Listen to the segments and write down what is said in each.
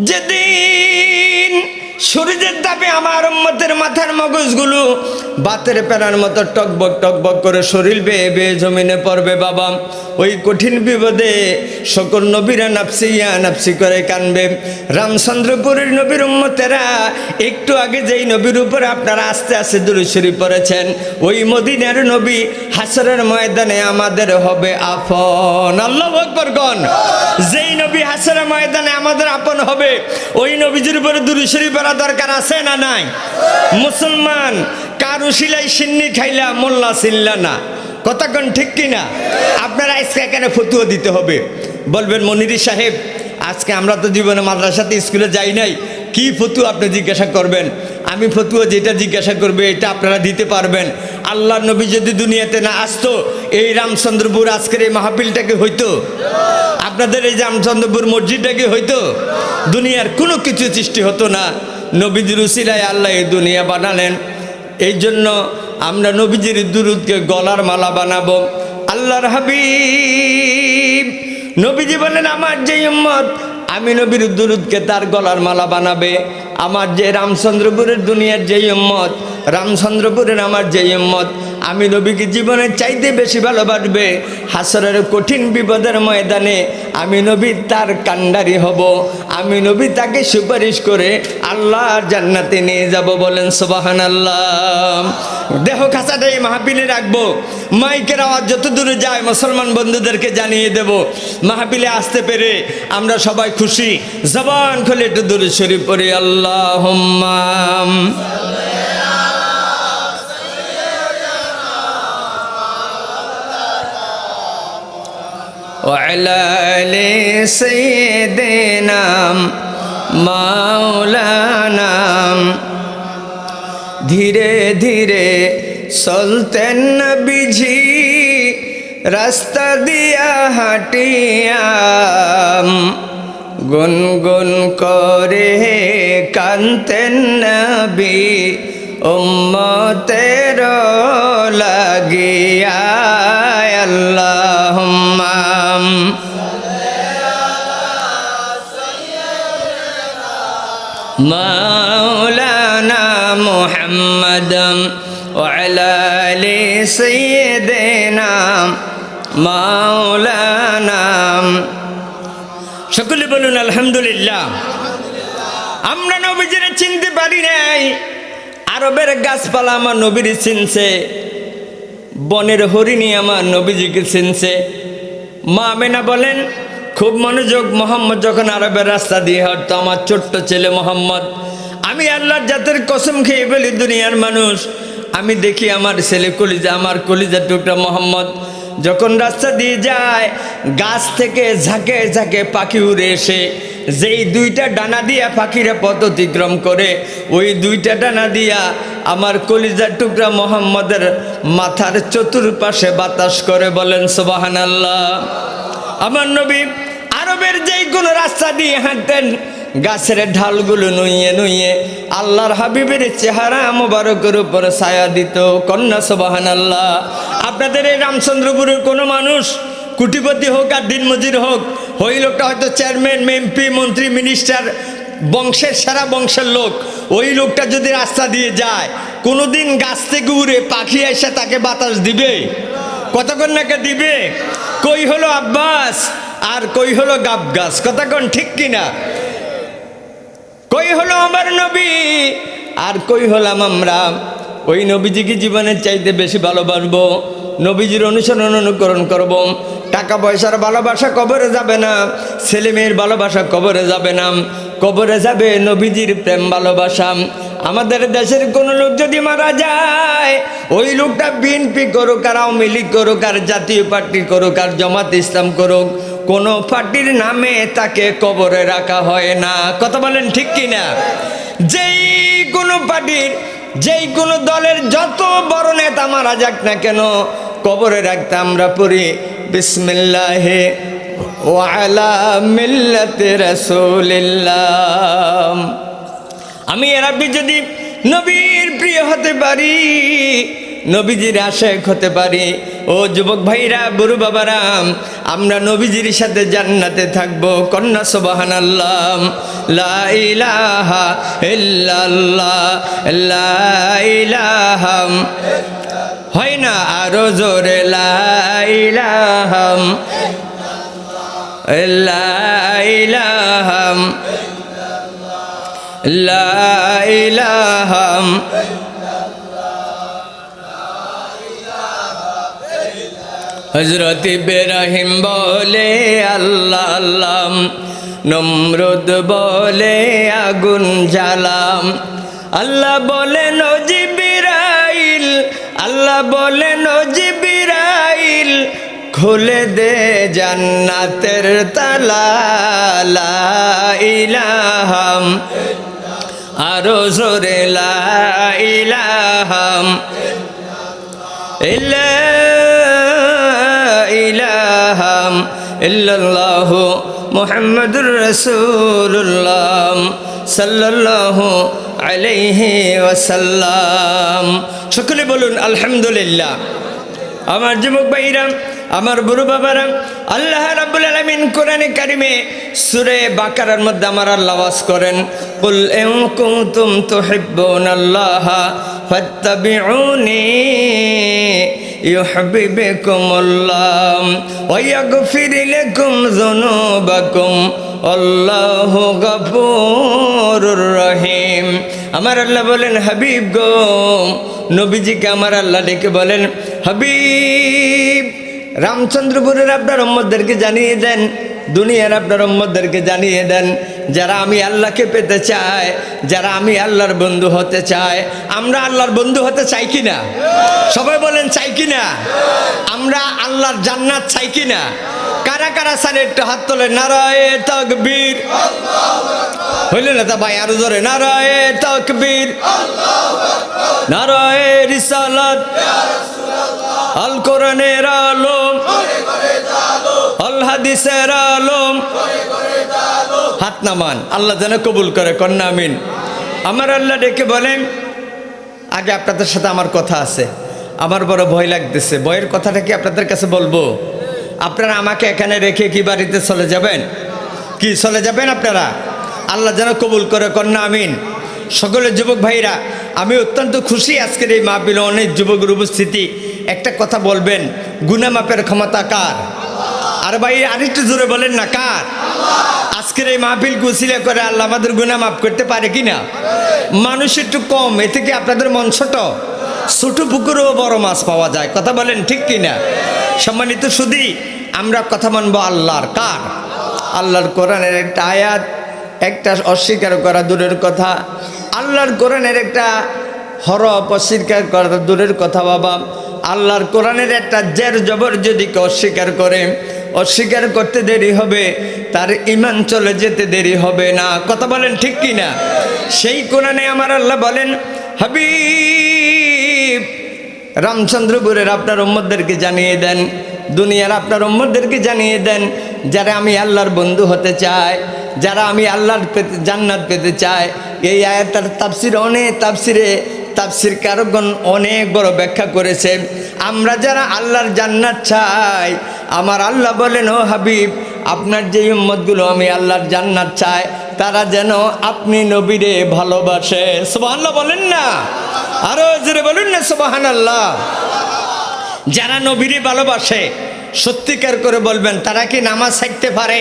যেদিন সূর্যের তাপে আমার উম্মতের মাথার মগজগুলো বাতের পেনার মতো টকবক টকবক করে শরীর বেয়ে বেয়ে জমিনে পড়বে বাবা, ওই কঠিন বিপদে সকল নবীরা নাফসিয়া নাফসি করে কানবে। রামচন্দ্রপুরের নবীর উম্মতেরা একটু আগে যেই নবীর উপরে আপনারা আস্তে আস্তে দুরূদ শরীফ পড়েছেন, ওই মদিনার নবী হাসরের ময়দানে আমাদের হবে আপন। আল্লাহু আকবার কোন। যেই নবী হাসরের ময়দানে আমাদের আপন হবে, ওই নবীজির উপরে দুরূদ শরীফ পড়া দরকার আছে না নাই? মুসলমান কারু সিলাই সিন্নি খাইলা মোল্লা চিল্লা না, কথা কোন ঠিক কিনা? আপনারা আজকে এখানে ফতুয়া দিতে হবে, বলবেন মনির সাহেব আজকে আমরা তো জীবনে মাদ্রাসাতে স্কুলে যাই নাই, কি ফতুয়া আপনি জিজ্ঞাসা করবেন? আমি ফতুয়া যেটা জিজ্ঞাসা করবে এটা আপনারা দিতে পারবেন। আল্লাহর নবী যদি দুনিয়াতে না আসতো, এই রামচন্দ্রপুর আজকের এই মাহফিলটাকে হইতো? আপনাদের এই রামচন্দ্রপুর মসজিদটাকে হইতো? দুনিয়ার কোনো কিছু সৃষ্টি হতো না। নবীজির উসিলায় আল্লাহ এই দুনিয়া বানালেন। এই জন্য আমরা নবীজির দুরূদকে গলার মালা বানাবো। আল্লাহর হাবিব নবীজি বলেন, আমার যে উম্মত আমি নবীর দুরূদকে তার গলার মালা বানাবে, আমার যে রামচন্দ্রপুরের দুনিয়ার যেই উম্মত, রামচন্দ্রপুরের আমার যেই উম্মত আমি নবীকে জীবনের চাইতে বেশি ভালোবাসবে, হাসরের কঠিন বিপদের ময়দানে আমি নবী তার কান্ডারি হব, আমি নবী তাকে সুপারিশ করে আল্লাহর জান্নাতে নিয়ে যাব। বলেন সুবহানাল্লাহ। দেহ খাঁচাটা এই মাহফিলে রাখবো, মাইকের আওয়াজ যত দূরে যায় মুসলমান বন্ধুদেরকে জানিয়ে দেব। মাহফিলে আসতে পেরে আমরা সবাই খুশি। জবান খুলে একটু দুরূদ শরীফ পড়ি। আল্লাহুম্মা وعلى آل سيدنا মাওলানা। ধীরে ধীরে চলতেন নবীজি রাস্তা দিয়া হাঁটিয়া, গুনগুন করে কানতেন নবী উম্মতের লাগিয়া। আল্লাহুম্মা মাওলানা মুহাম্মদ ওয়া আলা আলি সাইয়্যিদিনা মাওলানা। সকলে বলুন আলহামদুলিল্লাহ। আমরা নবীজিরে চিনতে পারি নাই, আরবের গাছপালা আমার নবীরে চিনছে, বনের হরিণী আমার নবীজিকে চিনছে। মা আমেনা বলেন, খুব মনোযোগ, মোহাম্মদ যখন আরবের রাস্তা দিয়ে হাঁটতো, আমার ছোট্ট ছেলে মোহাম্মদ, আমি আল্লাহর জাতের কসম খেয়ে বলি দুনিয়ার মানুষ, আমি দেখি আমার ছেলে কলিজা, আমার কলিজার টুকরা মোহাম্মদ যখন রাস্তা দিয়ে যায়, গাছ থেকে ঝাঁকে ঝাঁকে পাখি উড়ে এসে যেই দুইটা ডানা দিয়া পাখিরা পথ অতিক্রম করে, ওই দুইটা ডানা দিয়া আমার কলিজার টুকরা মোহাম্মদের মাথার চতুর্পাশে বাতাস করে। বলেন সুবহানাল্লাহ। আমার নবী আরবের যেই কোনো রাস্তা দিয়ে হাঁটতেন, গাছের ঢালগুলো নুইয়ে নুইয়ে আল্লাহর হাবিবের চেহারা মোবারকের উপরে ছায়া দিত। কন্যা সুবহানাল্লাহ। আপনাদের এই রামচন্দ্রপুরের কোনো মানুষ কোটিপতি হোক আর দিনমজুর হোক, ওই লোকটা হয়তো চেয়ারম্যান, এমপি, মন্ত্রী, মিনিস্টার, বংশের সারা বংশের লোক, ওই লোকটা যদি রাস্তা দিয়ে যায়, কোনোদিন গাছ থেকে উড়ে পাখি এসে তাকে বাতাস দিবে? কতক্ষণ নাকি দিবে? কই হলো আব্বাস আর কই হলো গাব গাছ? কতক্ষণ ঠিক কিনা? কই হলো আমার নবী আর কই হলাম আমরা? ওই নবীজিকে জীবনের চাইতে বেশি ভালোবাসবো, নবীজির অনুসরণ অনুকরণ করব। টাকা পয়সার ভালোবাসা কবরে যাবে না, ছেলে মেয়ের ভালোবাসা কবরে যাবে না, কবরে যাবে নবীজির প্রেম ভালোবাসা। আমাদের দেশের কোনো লোক যদি মারা যায়, ওই লোকটা বিএনপি করুক আর আওয়ামী লীগ করুক আর জাতীয় পার্টি করুক আর জামাত ইসলাম করুক, কোনো পার্টির নামে তাকে কবরে রাখা হয় না। কথা বলেন ঠিক কিনা? যেই কোনো পার্টির, যেই কোনো দলের যত বড় নেতা মারা যাক না কেন, কবরে রাখতে আমরা পড়ি বিসমিল্লাহে ওয়া আলা মিল্লাতি রাসূলিল্লাহ। আমি এর আগে যদি নবীর প্রিয় হতে পারি, নবীজির আশেক হতে পারি। ও যুবক ভাইরা, বুড়ো বাবারা, আমরা নবীজির সাথে জান্নাতে থাকবো। কন্যা সুবহানাল্লাহ। লা ইলাহা ইল্লাল্লাহ, লা ইলাহা, হয় না আরো জোরে, লা ইলাহা লা ইলাহা লা ইলাহা। হযরত ইব্রাহিম বলে আল্লাহ আল্লাহ, নমরুদ বলে আগুন জ্বালাম। আল্লাহ বলেন ও জিবরাইল, আল্লাহ বলেন ও জিবরাইল, খুলে দে জান্নাতের তালা। লা ইলাহা, আরো জোরে, লা ইলাহা ইল্লাল্লাহ ইল্লাল্লাহু মুহাম্মাদুর রাসূলুল্লাহ সাল্লাল্লাহু আলাইহি ওয়াসাল্লাম। সকলে বলুন আলহামদুলিল্লাহ। আমার যুবক ভাইরা, আমার বুড়ো বাবারা, আল্লাহ রাব্বুল আলামিন কোরআনে কারিমে সূরা বাকারার মধ্যে আমার আল্লাহ ওয়াজ করেন, কুল ইন কুনতুম তুহিব্বুনাল্লাহা ফাত্তাবিউনি ইউহিব্বুকুমুল্লাহ ওয়া ইয়াগফির লাকুম যুনুবাকুম আল্লাহু গফুরুর রহিম। আমার আল্লাহ বলেন, হাবিব গো, নবীজিকে আমার আল্লাহ ডেকে বলেন, হাবিব, রামচন্দ্রপুরের আপনার উম্মতদেরকে জানিয়ে দেন, দুনিয়ার আপনার উম্মতদেরকে জানিয়ে দেন, যারা আমি আল্লাহকে পেতে চায়, যারা আমি আল্লাহর বন্ধু হতে চায়। আমরা আল্লাহর বন্ধু হতে চাই কিনা? সবাই বলেন চাই কিনা? আমরা আল্লাহর জান্নাত চাই কিনা? কারা কারা সারে একটু হাত তোলে, নারায়ে তাকবীর। হইল না তা ভাই, আরো জোরে, নারায়ে তাকবীর, নারায়ে রিসালাত, আল কোরআনের আলম, আল হাদিসের আলম। হাত নামান, আল্লাহ যেন কবুল করে, কন্যা আমিন। আমার আল্লাহ ডেকে বলেন, আগে আপনাদের সাথে আমার কথা আছে, আমার বড় ভয় লাগতেছে। ভয়ের কথাটা কি আপনাদের কাছে বলবো? আপনারা আমাকে এখানে রেখে কি বাড়িতে চলে যাবেন? কি চলে যাবেন আপনারা? আল্লাহ যেন কবুল করে, কন্যা আমিন। সকলের যুবক ভাইরা, আমি অত্যন্ত খুশি আজকের এই মাহফিলে অনেক যুবকের উপস্থিতি। একটা কথা বলবেন, গুনাহ মাপের ক্ষমতা কার? আর ভাই আরেকটু জোরে বলেন না, কার? আজকের এই মাহফিল কুশিলা করে আল্লাহ আমাদের গুনাহ মাফ করতে পারে কিনা? মানুষ একটু কম, এ থেকে আপনাদের মন ছোট, ছোট পুকুরেও বড় মাছ পাওয়া যায়। কথা বলেন ঠিক কিনা? সম্মানিত সুধী, আমরা কথা মানবো আল্লাহর। কার? আল্লাহর কোরআনের একটা আয়াত একটা অস্বীকার করা দূরের কথা, আল্লাহর কোরআনের একটা হরফ অস্বীকার করা দূরের কথা বাবা, আল্লাহর কোরআনের একটা জের জবর যদি কেউ অস্বীকার করে, অস্বীকার করতে দেরি হবে, তার ঈমান চলে যেতে দেরি হবে না। কথা বলেন ঠিক কিনা? সেই কোরআনে আমার আল্লাহ বলেন, হাবিব, রামচন্দ্রপুরের আপনার উম্মতদেরকে জানিয়ে দেন, দুনিয়ার আপনার উম্মতদেরকে জানিয়ে দেন, যারা আমি আল্লাহর বন্ধু হতে চায়, যারা আমি আল্লাহর জান্নাত পেতে চায়। এই আয়াতটার তাফসির অনেক তাফসিরকারগণ অনেক বড় ব্যাখ্যা করেছে। আমরা যারা আল্লাহর জান্নাত চাই, আমার আল্লাহ বলেন, ও হাবিব, আপনার যে উম্মতগুলো আমি আল্লাহর জান্নাত চায়, তারা যেন আপনি নবীরে ভালোবাসে। সুবহানাল্লাহ বলেন না? আরো জোরে বলুন না সুবহানাল্লাহ। যারা নবীরে ভালোবাসে, সত্যিকার করে বলবেন, তারা কি নামাজ ছাড়তে পারে?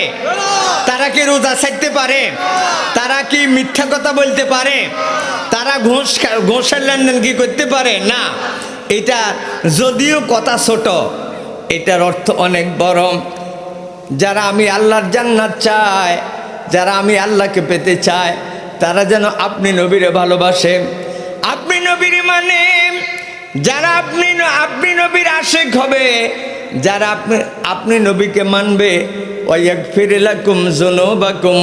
তারা কি রোজা ছাড়তে পারে? তারা কি মিথ্যা কথা বলতে পারে? তারা ঘোষের লেনদেন কি করতে পারে? না। এটা যদিও কথা ছোট, এটার অর্থ অনেক বড়। যারা আমি আল্লাহর জান্নাত চায়, যারা আমি আল্লাহকে পেতে চায়, তারা যেন আপনি নবীরে ভালোবাসে। আপনি নবীরে মানে যারা আপনি নবীর আশিক হবে, যারা আপনি নবীকে মানবে, ওয়াগফির লাকুম যুনুবাকুম,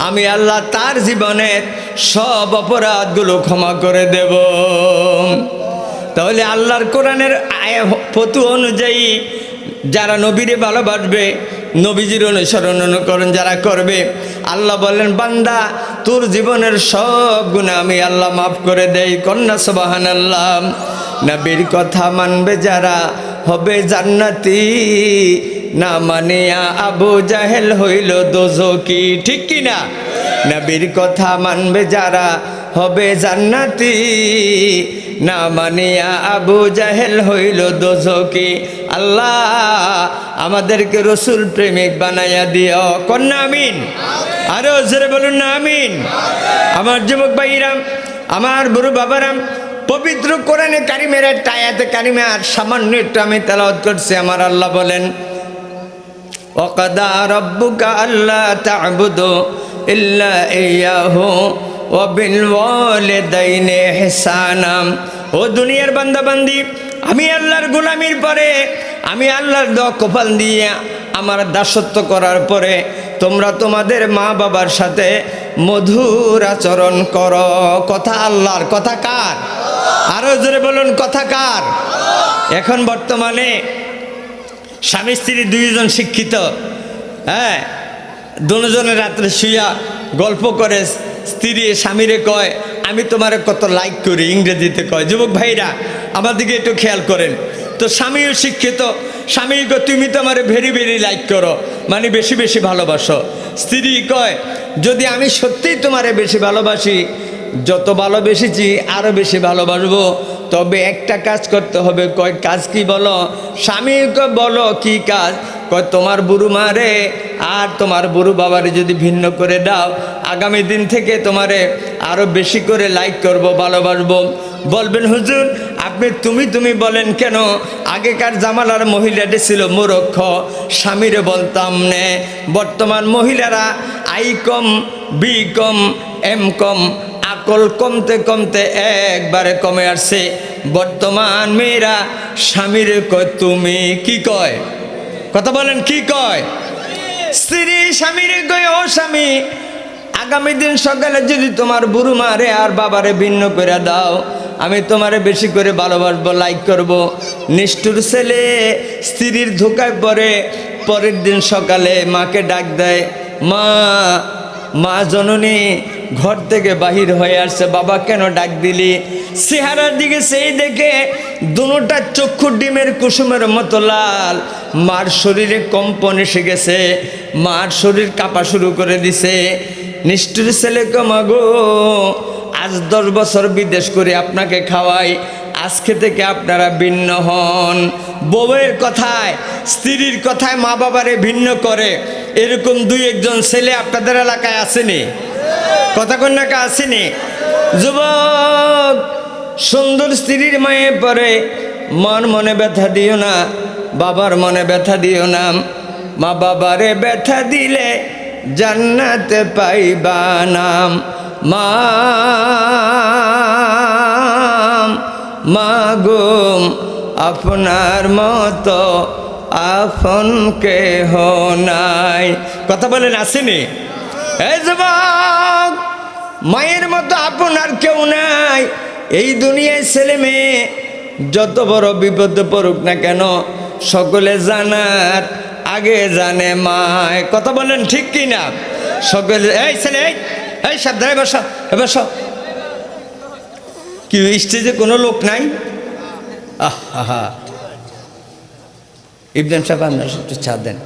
আমি আল্লাহ তার জীবনের সব অপরাধগুলো ক্ষমা করে দেব। তাহলে আল্লাহর কোরআনের ফতু অনুযায়ী যারা নবীরে ভালোবাসবে, নবীজির অনুসরণ অনুকরণ যারা করবে, আল্লাহ বলেন, বান্দা, তোর জীবনের সব গুনাহ আমি আল্লাহ মাফ করে দেই। কন্যা সুবহানাল্লাহ। নবীর কথা মানবে যারা হবে জান্নাতি, না মানিয়া আবু জাহেল হইল দোজকি। ঠিক কি না? নবীর কথা মানবে যারা হবে জান্নাতি, না মানিয়া আবু জাহেল হইল দোজকি। আল্লাহ আমাদেরকে রসুল প্রেমিক বানাইয়া দিও, কন্যা আমিন। আরো জোরে বলুন না আমিন। আমার যুবক ভাইরাম, আমার বুড়ো বাবারাম, পবিত্র কোরআনে কারিমের একটা আয়াতে কারিমে আর সামান্য একটু আমি তেলাওয়াত করছি। আমার আল্লাহ বলেন, ওয়াকাদা রাব্বুকা আল্লা তা'বুদু ইল্লা ইয়্যাহু ওয়া বিল ওয়ালিদাইনি ইহসানা। ও দুনিয়ার বান্দা বান্দি, আমি আল্লাহর গোলামির পরে, আমি আল্লাহর দোয়া কপাল দিয়ে আমার দাসত্ব করার পরে তোমরা তোমাদের মা বাবার সাথে মধুর আচরণ করো। কথা আল্লাহর, কথা কার? আরো জোরে বলুন, কথা কার? এখন বর্তমানে স্বামী স্ত্রী দুইজন শিক্ষিত, হ্যাঁ, দুজনে রাত্রে শুইয়া গল্প করে স্ত্রী স্বামীরে কয় আমি তোমারে কত লাইক করি, ইংরেজিতে কয়। যুবক ভাইরা আমার দিকে একটু খেয়াল করেন তো, স্বামীও শিক্ষিত, স্বামী কয় তুমি তো আমারে ভেরি ভেরি লাইক করো, মানে বেশি বেশি ভালোবাসো। স্ত্রী কয় যদি আমি সত্যিই তোমারে বেশি ভালোবাসি, যত ভালোবেসেছি আরও বেশি ভালোবাসবো, তবে একটা কাজ করতে হবে। কয় কাজ কি বলো? স্বামীকে বলো কি কাজ? কয় তোমার বুড়ো মারে আর তোমার বুড়ো বাবারে যদি ভিন্ন করে দাও, আগামী দিন থেকে তোমারে আরও বেশি করে লাইক করব, ভালোবাসবো। বলবেন হুজুর আপনি তুমি বলেন কেন? আগেকার জামানার মহিলাটি ছিল মূর্খ, স্বামীরে বলতাম নে। বর্তমান মহিলারা I com, B com, M com, আকল কমতে কমতে একবারে কমে আসছে। বর্তমান মেয়েরা স্বামীরে কয় তুমি, কি কয়? কথা বলেন, কি কয়? স্ত্রী স্বামীরে কয় ও স্বামী, আগামী দিন সকালে যদি তোমার বুড়ো মারে আর বাবারে ভিন্ন করে দাও, আমি তোমারে বেশি করে ভালোবাসবো, লাইক করব। নিষ্ঠুর ছেলে স্ত্রীর ধোকায় পড়ে, পরের দিন সকালে মাকে ডাক দেয়, মা, মা জননী ঘর থেকে বাহির হয়ে আসছে, বাবা কেন ডাক দিলি? চেহারার দিকে সেই দেখে দুটা চক্ষু ডিমের কুসুমের মতো লাল। মার শরীরে কম্পন এসে গেছে, মার শরীর কাঁপা শুরু করে দিছে। নিষ্ঠুর ছেলে কমাগো, আজ 10 বছর বিদেশ করে আপনাকে খাওয়াই, আজকে থেকে আপনারা ভিন্ন হন। বউয়ের কথায়, স্ত্রীর কথায় মা বাবারে ভিন্ন করে, এরকম 2-1জন ছেলে আপনাদের এলাকায় আসেনি? কথা কন্যাকা আসেনি? যুবক, সুন্দর স্ত্রীর মায়ে পরে মন মনে ব্যথা দিও না, বাবার মনে ব্যথা দিও না। মা বাবারে ব্যথা দিলে জান্নাতে পাইবা নাম। মা গো আপনার মতো আপন কেহ নাই। কথা বলেন আসেনি? এই যুবক, মায়ের মতো আপনার কেউ নাই। এই দুনিয়ায় ছেলে মেয়ে যত বড় বিপদে পড়ুক না কেন, সকলে জানার আগে জানে মায়। কথা বলেন ঠিক কি না? সকলে, এই ছেলে, এই সাবধানে বসো, এবার বসো। কি স্টেজে কোনো লোক নাই? আহা, ইব্রাহিম সাহেব আপনার একটু চা দেন।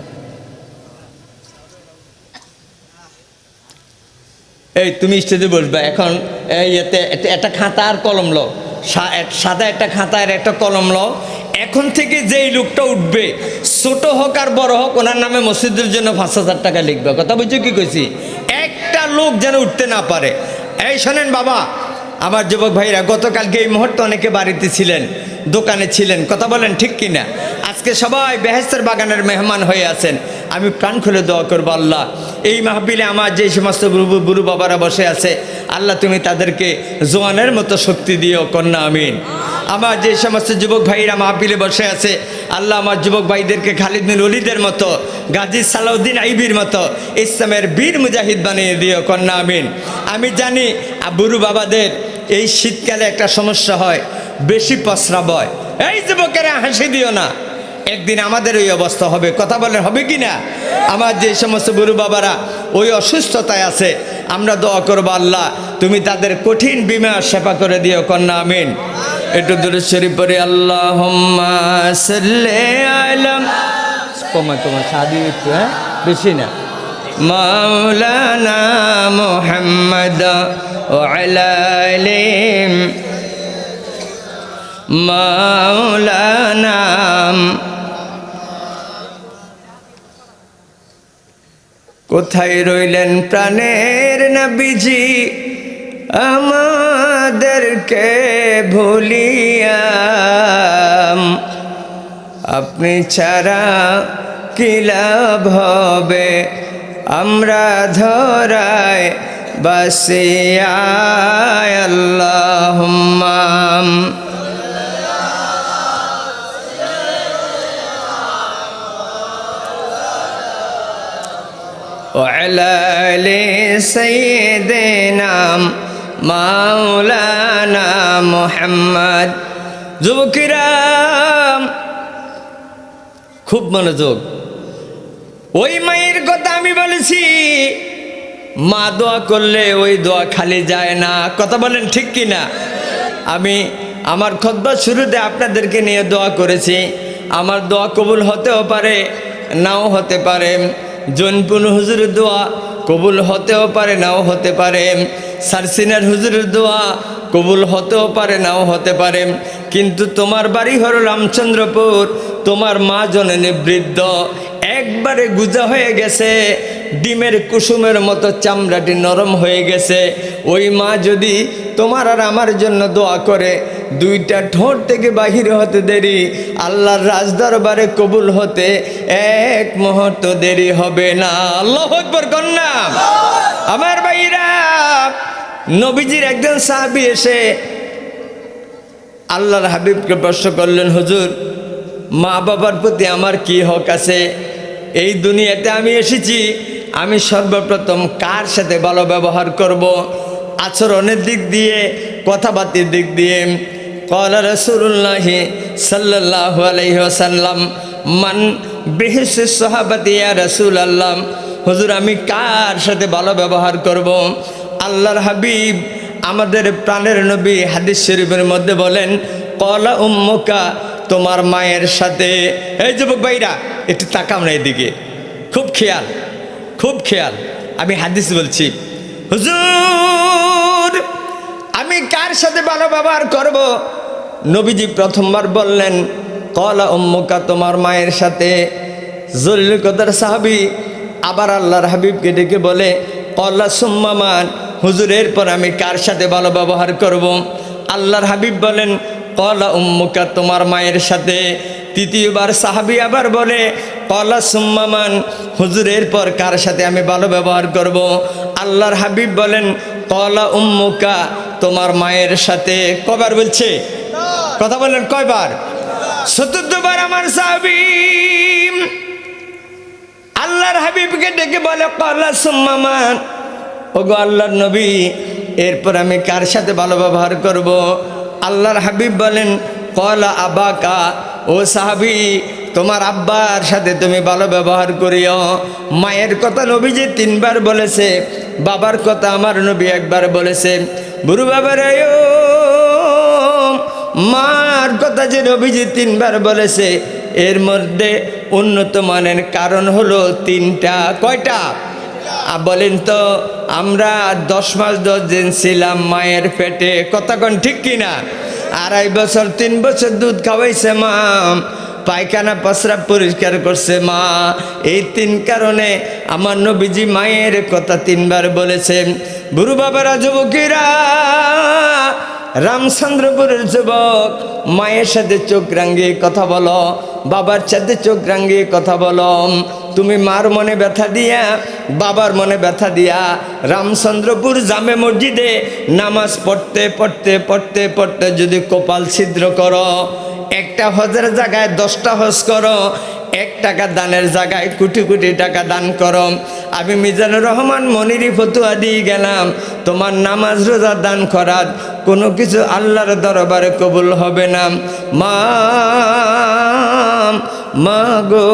এই তুমি স্টেজে বসবে এখন। এই এতে একটা খাতা আর কলম লো, সাদা একটা খাতা আর একটা কলম লো। এখন থেকে যেই লোকটা উঠবে, ছোট হোক আর বড় হোক, ওনার নামে মসজিদের জন্য 5,000 টাকা লিখবে। কথা বুঝছো কি কইছি? একটা লোক যেন উঠতে না পারে। এই শোনেন বাবা, আমার যুবক ভাইরা, গতকালকে এই মুহূর্তে অনেকে বাড়িতে ছিলেন, দোকানে ছিলেন। কথা বলেন ঠিক কিনা? আজকে সবাই বেহেশতের বাগানের মেহমান হয়ে আছেন। আমি প্রাণ খুলে দোয়া করবো, আল্লাহ এই মাহফিলে আমার যে সমস্ত বুড়ো বাবারা বসে আছে, আল্লাহ তুমি তাদেরকে জোয়ানের মতো শক্তি দিও, কন্যা আমিন। আমার যে সমস্ত যুবক ভাইরা মাহফিলে বসে আছে, আল্লাহ আমার যুবক ভাইদেরকে খালিদ বিন ওলীদের মতো, গাজী সালাউদ্দিন আইবির মতো ইসলামের বীর মুজাহিদ বানিয়ে দিও, কন্যা আমিন। আমি জানি বুড়ো বাবাদের এই শীতকালে একটা সমস্যা হয়, বেশি প্রস্রাব হয়। এই যুবকেরা হাসি দিও না, একদিন আমাদের ওই অবস্থা হবে। কথা বলেন হবে কি না? আমার যে সমস্ত বুড়ো বাবারা ওই অসুস্থতায় আছে, আমরা দোয়া করবো, আল্লাহ তুমি তাদের কঠিন বিমার সেবা করে দিও, কন্যা আমিন। একটু দুরূদ শরীফ পড়ি। আল্লাহুম্মা সাল্লি আলা কমা সাদি একটু, হ্যাঁ বেশি না। মাওলানা মুহাম্মদ ওয়া আলা আলি মাওলানা। কোথায় রইলেন প্রাণের নবীজি, আমাদেরকে ভুলিয়া? আপনি ছাড়া কি লাভ হবে আমরা ধরায় বাসিয়া? আল্লাহুম্মা وعلى آل سيدنا মাওলানা মুহাম্মদ। যুবকেরা খুব মনোযোগ। ওই মায়ের কথা আমি বলেছি, মা দোয়া করলে ওই দোয়া খালি যায় না। কথা বলেন ঠিক কি না? আমি আমার খুতবা শুরুতে আপনাদেরকে নিয়ে দোয়া করেছি। আমার দোয়া কবুল হতেও পারে, নাও হতে পারে। জৈনপুর হুজুরের দোয়া কবুল হতেও পারে, নাও হতে পারে। সারসিনার হুজুরের দোয়া কবুল হতেও পারে, নাও হতে পারে। কিন্তু তোমার বাড়ি হলো রামচন্দ্রপুর, তোমার মা জননী বৃদ্ধ, একবারে গুজা হয়ে গেছে, ডিমের কুসুমের মতো চামড়াটি নরম হয়ে গেছে। ওই মা যদি তোমার আর আমার জন্য দোয়া করে, দুইটা ঠোঁট থেকে বাহির হতে দেরি, আল্লাহর রাজদরবারে কবুল হতে এক মুহূর্ত দেরি হবে না। আল্লাহু আকবার কন্যা। আমার ভাইরা, নবীজির একজন সাহাবী এসে আল্লাহর হাবিবকে প্রশ্ন করলেন, হুজুর, মা বাবার প্রতি আমার কি হক আছে? এই দুনিয়াতে আমি এসেছি, আমি সর্বপ্রথম কার সাথে ভালো ব্যবহার করব? আচরণের দিক দিয়ে, কথাবার্তার দিক দিয়ে। ক্বালা রাসূলুল্লাহ সাল্লাল্লাহু আলাইহি ওয়াসাল্লাম মান বিহিসিস সাহাবাতি ইয়া রাসূলুল্লাহ। হুজুর, আমি কার সাথে ভালো ব্যবহার করব? আল্লাহর হাবিব আমাদের প্রাণের নবী হাদিস শরীফের মধ্যে বলেন, ক্বালা উম্মুকা, তোমার মায়ের সাথে। এই যুবক ভাইরা একটু তাকাও না এদিকে, খুব খেয়াল, খুব খেয়াল। আমি হাদিস বলছি। হুজুর, আমি কার সাথে ভালো ব্যবহার করব? নবীজি প্রথমবার বললেন, ক্বালা উম্মুকা, তোমার মায়ের সাথে। জলিল কদর সাহাবী আবার আল্লাহর হাবিবকে ডেকে বলে, ক্বালা সুম্মা মান? হুজুর, এরপর আমি কার সাথে ভালো ব্যবহার করব? আল্লাহর হাবিব বলেন, ক্বালা উম্মুকা, তোমার মায়ের সাথে। তৃতীয়বার সাহাবী আবার বলে, ক্বালা সুম্মা মান? হুজুর, এরপর কার সাথে আমি ভালো ব্যবহার করব? আল্লাহর হাবিব বলেন, ক্বালা উম্মুকা, তোমার মায়ের সাথে। কয়বার বলছে? কথা বলেন, কয়বার? চতুর্থবার আমার সাহাবী আল্লাহর হাবিবকে ডেকে বলে, ক্বালা সুম্মা মান? ওগো আল্লাহর নবী, এরপর আমি কার সাথে ভালো ব্যবহার করব? আল্লাহর হাবিব বলেন, ক্বালা আবাকা। ও সাহাবী, তোমার আব্বার সাথে তুমি ভালো ব্যবহার করিও। মায়ের কথা নবীজি 3 বার বলেছে, বাবার কথা আমার নবী 1 বার বলেছে। বুড়ো বাবার মার কথা যে নবীজি 3 বার বলেছে, এর মধ্যে উন্নত মানের কারণ হলো 3টা। কয়টা বলেন তো? আমরা 10 মাস 10 দিন ছিলাম মায়ের পেটে। কথা কোন ঠিক কিনা? 2.5 বছর 3 বছর দুধ খাওয়াইছে মা, পায়খানা প্রস্রাব পরিষ্কার করছে মা। এই 3 কারণে আমার নবীজি মায়ের কথা 3 বার বলেছেন। বুড়ো বাবারা, যুবকেরা, রামচন্দ্রপুরের যুবক, মায়ের সাথে চোখ রাঙিয়ে কথা বলো, বাবার সাথে চোখ রাঙিয়ে কথা বলো। তুমি মার মনে ব্যথা দিয়া, বাবার মনে ব্যথা দিয়া রামচন্দ্রপুর জামে মসজিদে নামাজ পড়তে পড়তে পড়তে পড়তে যদি কপাল ছিদ্র করো, একটা হজের জায়গায় 10টা হজ করো, 1 টাকা দানের জায়গায় কোটি কোটি টাকা দান করো। আমি মিজানুর রহমান মনিরি ফতুয়া দিয়ে গেলাম, তোমার নামাজ রোজা দান করার কোনো কিছু আল্লাহর দরবারে কবুল হবে না। মা গো,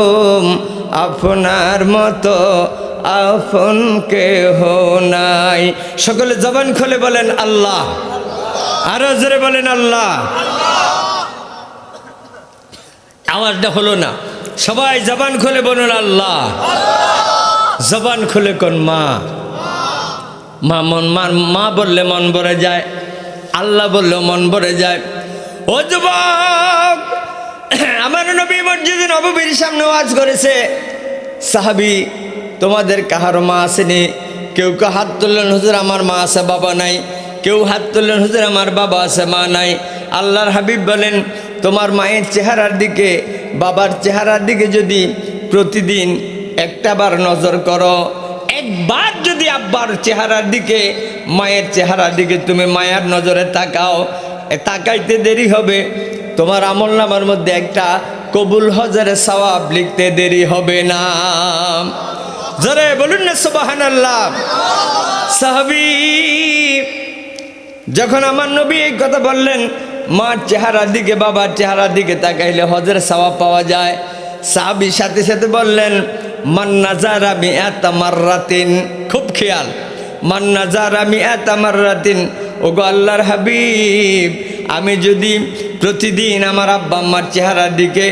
আপনার মতো আপন কেহ নাই। সকলে জবান খুলে বলেন আল্লাহ, আরো জোরে বলেন আল্লাহ। আওয়াজটা হলো না। সবাই জবান খুলে বলুন আল্লাহ। জবান খুলে কোন মা। মা বললে মন ভরে যায়, আল্লাহ বললেও মন ভরে যায়। ও যুবক, আমার নবী মসজিদে নববীর সামনে ওয়াজ করেছে। সাহাবী, তোমাদের কাহারো মা আসেনি? কেউ কেউ হাত তুললেন, হুজুর আমার মা আছে বাবা নাই। কেউ হাত তুললেন, হুজুর আমার বাবা আছে মা নাই। আল্লাহর হাবিব বলেন, তোমার মায়ের চেহারার দিকে, বাবার চেহারার দিকে যদি প্রতিদিন একটাবার নজর করো, একবার যদি আব্বার চেহারার দিকে, মায়ের চেহারার দিকে তুমি মায়ার নজরে তাকাও, তাকাইতে দেরি হবে। তোমার আমলনামার মধ্যে একটা কবুল হজের সওয়াব লিখতে দেরি হবে না। জোরে বলুন না সুবহানাল্লাহ। সাহাবী, যখন আমার নবী এই কথা বললেন, মার চেহারার দিকে বাবার চেহারার দিকে তাকাইলে হজের সওয়াব পাওয়া যায়, সাহাবী সাথে সাথে বললেন, মান নাজারা মিআতা মাররাতিন। খুব খেয়াল, মান নাজারা মিআতা মাররাতিন। ওগো আল্লাহর হাবিব, আমি যদি প্রতিদিন আমার আব্বা আম্মার চেহারার দিকে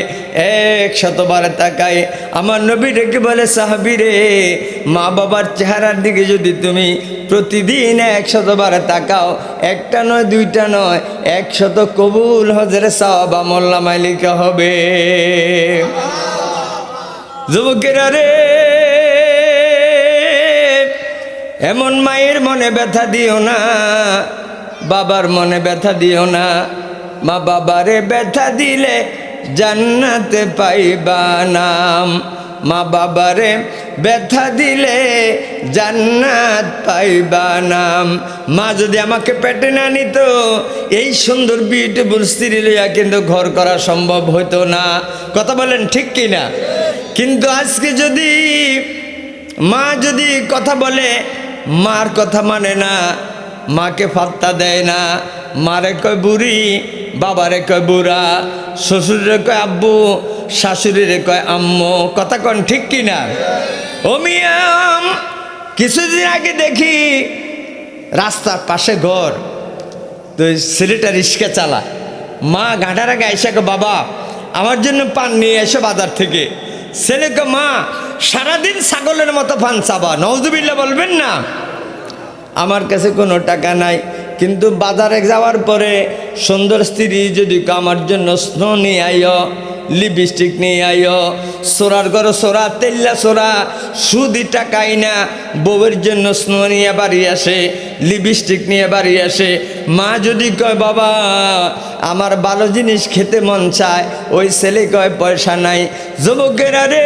100বার তাকাই, আমার নবী ডেকে বলে, সাহাবী রে, মা বাবার চেহারার দিকে যদি তুমি প্রতিদিন 100বার তাকাও, একটা নয় দুইটা নয়, 100 কবুল হজের সওয়াব আমলনামায় লেখা হবে। যুবকেরা রে, এমন মায়ের মনে ব্যথা দিও না, বাবার মনে ব্যথা দিও না। মা বাবারে ব্যথা দিলে জান্নাতে পাইবা নাম। মা বাবারে ব্যথা দিলে জান্নাত পাইবা নাম। মা যদি আমাকে পেটে না নিত, এই সুন্দর বিউটিফুল স্ত্রী লইয়া কিন্তু ঘর করা সম্ভব হতো না। কথা বলেন ঠিক কিনা? কিন্তু আজকে যদি মা যদি কথা বলে, মার কথা মানে না, মাকে পাত্তা দেয় না। মারে কয় বুড়ি, বাবারে কয় বুড়া, শ্বশুরে কয় আব্বু, শাশুড়িরে কয় আম্মু। কথা কন ঠিক কিনা? ও মিয়াম, কিছুদিন আগে দেখি রাস্তার পাশে ঘর, তো ছেলেটা রিক্সা চালা। মা ঘাটার আগে আইসা কয়, বাবা আমার জন্য পান নিয়ে এসো বাজার থেকে। ছেলেকে, মা সারাদিন ছাগলের মতো পান চাবা, নওজুবিল্লাহ বলবেন না। আমার কাছে কোনো টাকা নাই, কিন্তু বাজারে যাওয়ার পরে সুন্দর স্ত্রী যদি আমার জন্য স্নো নিয়ে আইও, লিপস্টিক নিয়ে আইও, সোরার ঘরে সোরা, তেল্লা সোরা, সুদি টাকাই না, বউয়ের জন্য স্নো নিয়ে বাড়ি আসে, লিপস্টিক নিয়ে বাড়ি আসে। মা যদি কয়, বাবা আমার ভালো জিনিস খেতে মন চায়, ওই ছেলে কয় পয়সা নাই। যুবকেরা রে,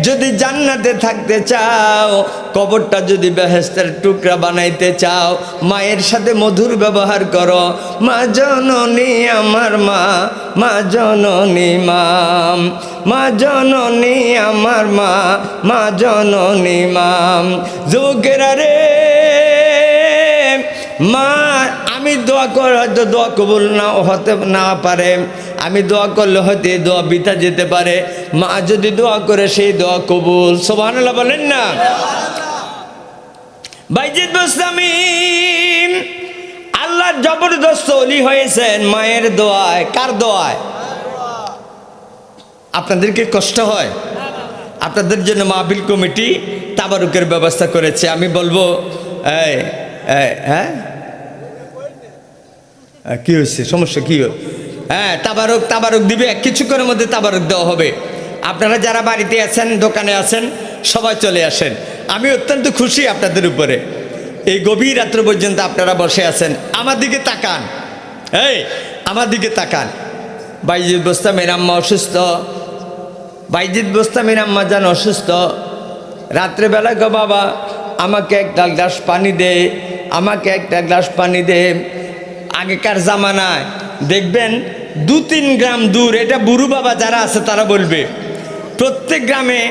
যদি জান্নাতে থাকতে চাও, কবরটা যদি বেহেশতের টুকরা বানাইতে চাও, মায়ের সাথে মধুর ব্যবহার করো। মা জননী আমার মা, মা জননী মাম, মা জননী আমার মা, মা জননী মাম। যুবকেরা রে, মা আমি দোয়া করে হয়তো দোয়া কবুল না হতে না পারে, আমি দোয়া করলে হয়তো এই দোয়া বিতা যেতে পারে। মা যদি দোয়া করে সেই দোয়া কবুল। সুবহানাল্লাহ বলেন না। বাইজিদ বুস্তামি আল্লাহর জবরদস্ত ওলি হয়েছেন মায়ের দোয়ায়। কার দোয়ায়? আপনাদেরকে কষ্ট হয়? আপনাদের জন্য মাহফিল কমিটি তাবারুকের ব্যবস্থা করেছে। আমি বলবো, হ্যাঁ কি হয়েছে, সমস্যা কি? হ্যাঁ, তাবারুক দিবে, কিছুক্ষণের মধ্যে তাবারুক দেওয়া হবে। আপনারা যারা বাড়িতে আছেন, দোকানে আছেন, সবাই চলে আসেন। আমি অত্যন্ত খুশি আপনাদের উপরে। এই গভীর রাত্র পর্যন্ত আপনারা বসে আছেন। আমার দিকে তাকান, আমার দিকে তাকান। বাইজিদ বোস্তামের আম্মা অসুস্থ, বাইজিদ বোস্তামের আম্মা যান অসুস্থ। রাত্রেবেলা গো বাবা আমাকে একটা গ্লাস পানি দে, আমাকে একটা গ্লাস পানি দে। আগেকার জামানায় দেখবেন 2-3 গ্রাম দূর, এটা বুড়ু বাবা যারা আছে তারা বলবে, প্রত্যেক গ্রামে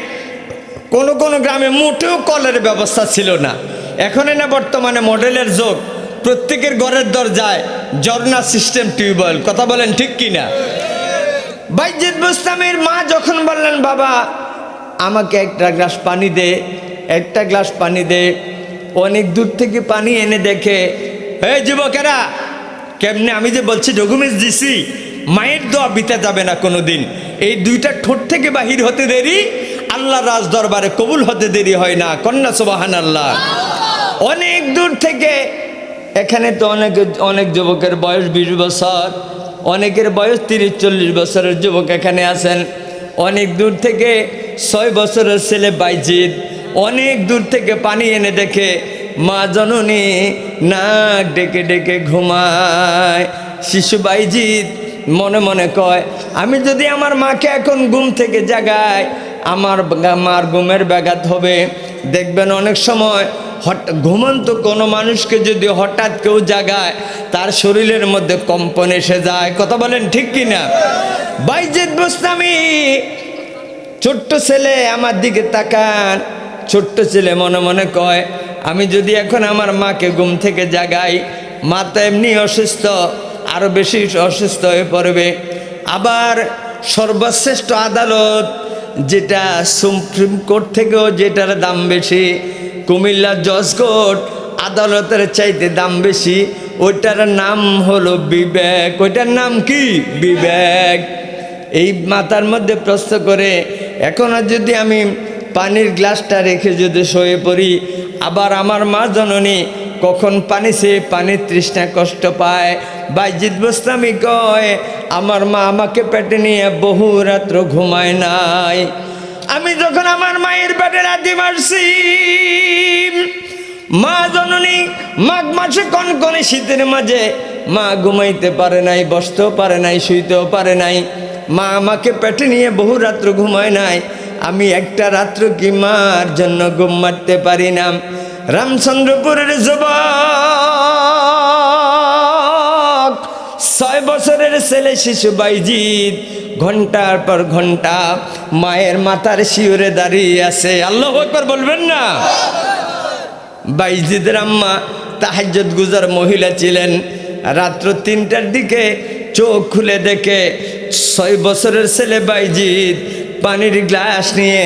কোনো গ্রামে মোটেও কলের ব্যবস্থা ছিল না। এখন না বর্তমানে মডেলের যুগ, প্রত্যেকের ঘরের দরজায় ঝর্ণা সিস্টেম টিউবওয়েল। কথা বলেন ঠিক কিনা? বাইজিদ বুস্তামির মা যখন বললেন, বাবা আমাকে একটা গ্লাস পানি দে, একটা গ্লাস পানি দে, অনেক দূর থেকে পানি এনে দেখে, হে যুবকেরা কেমনে, আমি যে বলছি ডকুমেন্টস দিছি, মায়ের দোয়া বিতে যাবে না কোনো দিন। এই দুইটা ঠোঁট থেকে বাহির হতে দেরি, আল্লাহ রাজ দরবারে কবুল হতে দেরি হয় না। কন্যা সুবহানাল্লাহ। অনেক দূর থেকে এখানে তো অনেক যুবকের বয়স 20 বছর, অনেকের বয়স 30-40 বছরের যুবক এখানে আছেন। অনেক দূর থেকে 6 বছরের ছেলে বাইজিদ অনেক দূর থেকে পানি এনে দেখে মা জননী নাক ডেকে ডেকে ঘুমায়। শিশু বাইজিদ মনে মনে কয়, আমি যদি আমার মাকে এখন ঘুম থেকে জাগাই আমার মার ঘুমের ব্যাঘাত হবে। দেখবেন অনেক সময় ঘুমন্ত কোনো মানুষকে যদি হঠাৎ কেউ জাগায় তার শরীরের মধ্যে কম্পন এসে যায়। কথা বলেন ঠিক কিনা? বাইজিদ বুস্তামি ছোট্ট ছেলে আমার দিকে তাকান। ছোট্ট ছেলে মনে মনে কয়, আমি যদি এখন আমার মাকে ঘুম থেকে জাগাই, মা তো এমনি অসুস্থ, আরও বেশি অসুস্থ হয়ে পড়বে। আবার সর্বশ্রেষ্ঠ আদালত যেটা সুপ্রিম কোর্ট থেকেও যেটার দাম বেশি, কুমিল্লা জজ কোর্ট আদালতের চাইতে দাম বেশি, ওইটার নাম হলো বিবেক। ওইটার নাম কি? বিবেক। এই মাথার মধ্যে প্রশ্ন করে এখন যদি আমি পানির গ্লাসটা রেখে যদি শুয়ে পড়ি, আবার আমার মা জননী কখন পানি সে পানির তৃষ্ণা কষ্ট পায়। বাইজিদ বুস্তামি কয়, আমার মা আমাকে পেটে নিয়ে বহু রাত্র ঘুমায় নাই। আমি যখন আমার মায়ের পেটে রাতি মারছি, মা জননী মাঘ মাসে কনকনে শীতের মাঝে মা ঘুমাইতে পারে নাই, বসতেও পারে নাই, শুইতেও পারে নাই। মা আমাকে পেটে নিয়ে বহু রাত্র ঘুমায় নাই। আমি একটা রাত্র কি মার জন্য ঘুম মারতে পারি না। রামচন্দ্রপুরের যুবক 6 বছরের ছেলে শিশু বাইজিদ ঘন্টার পর ঘন্টা মায়ের মাথার শিওরে দাঁড়িয়ে আছে। আল্লাহু আকবার বলবেন না? বাইজিদের আম্মা তাহাজ্জুদ গুজার মহিলা ছিলেন। রাত্র 3টার দিকে চোখ খুলে দেখে 6 বছরের ছেলে বাইজিদ পানির গ্লাস নিয়ে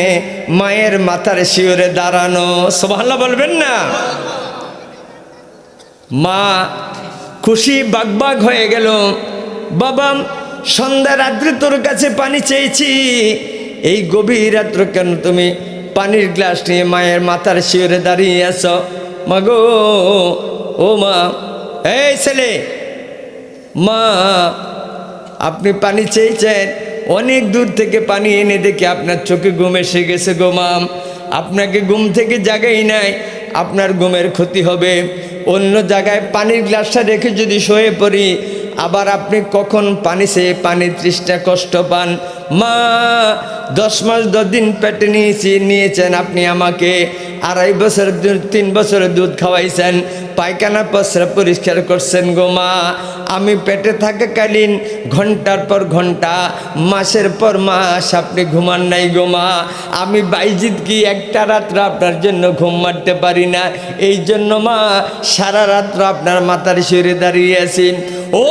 মায়ের মাথার শিওরে দাঁড়ানো। সুবহানাল্লাহ বলবেন না? মা খুশি বাগবাগ হয়ে গেল। বাবা, সন্ধ্যা রাত্রে তোর কাছে পানি চেয়েছি, এই গভীর রাত্র কেন তুমি পানির গ্লাস নিয়ে মায়ের মাথার শিওরে দাঁড়িয়ে আছো? মা গো, ও মা, এই ছেলে, মা আপনি পানি চেয়েছেন, অনেক দূর থেকে পানি এনে দেখে আপনার চোখে ঘুম এসে গেছে গো মা। আপনাকে ঘুম থেকে জাগাই নাই, আপনার ঘুমের ক্ষতি হবে। অন্য জায়গায় পানির গ্লাসটা রেখে যদি শুয়ে পড়ি, আবার আপনি কখন পানি চেয়ে পানির তৃষ্ণা কষ্ট পান। মা 10 মাস 10 দিন পেটে নিয়েছেন আপনি আমাকে, 2.5 বছর 3 বছরের দুধ খাওয়াইছেন, পায়খানা প্রস্রাব পরিষ্কার করছেন গো মা। আমি পেটে থাকাকালীন ঘন্টার পর ঘন্টা, মাসের পর মাস আপনি ঘুমান নাই গো মা। আমি বাইজিদ কি একটা রাত্র আপনার জন্য ঘুম মারতে পারি না, এই জন্য মা সারা রাত্র আপনার মাথার শিরে দাঁড়িয়ে আছি। ও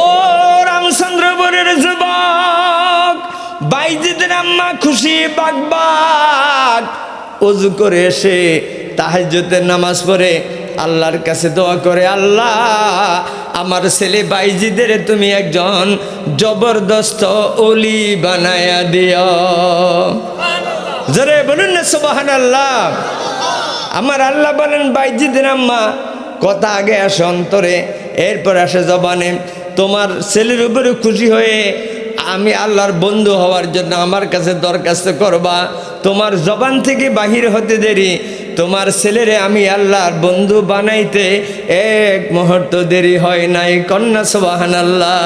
রামচন্দ্রপুরের যুবক, বাইজিদের আম্মা খুশি বাগবাগ ওযু করে এসে তাহাজ্জুদের নামাজ পড়ে আল্লাহর কাছে দোয়া করে, আল্লাহ আমার ছেলে বাইজিদের তুমি একজন জবরদস্ত ওলি বানায়া দিও। জোরে বলুন না সুবহানাল্লাহ। আমার আল্লাহ বলেন, বাইজিদের আম্মা কথা আগে আসে অন্তরে, এরপর আসে জবানে। তোমার ছেলের উপরে খুশি হয়ে আমি আল্লাহর বন্ধু হওয়ার জন্য আমার কাছে দরখাস্ত করবা, তোমার জবান থেকে বাহির হতে দেরি, তোমার ছেলেরে আমি আল্লাহর বন্ধু বানাইতে 1 মুহূর্ত দেরি হয় নাই। কন্যা সুবহানাল্লাহ।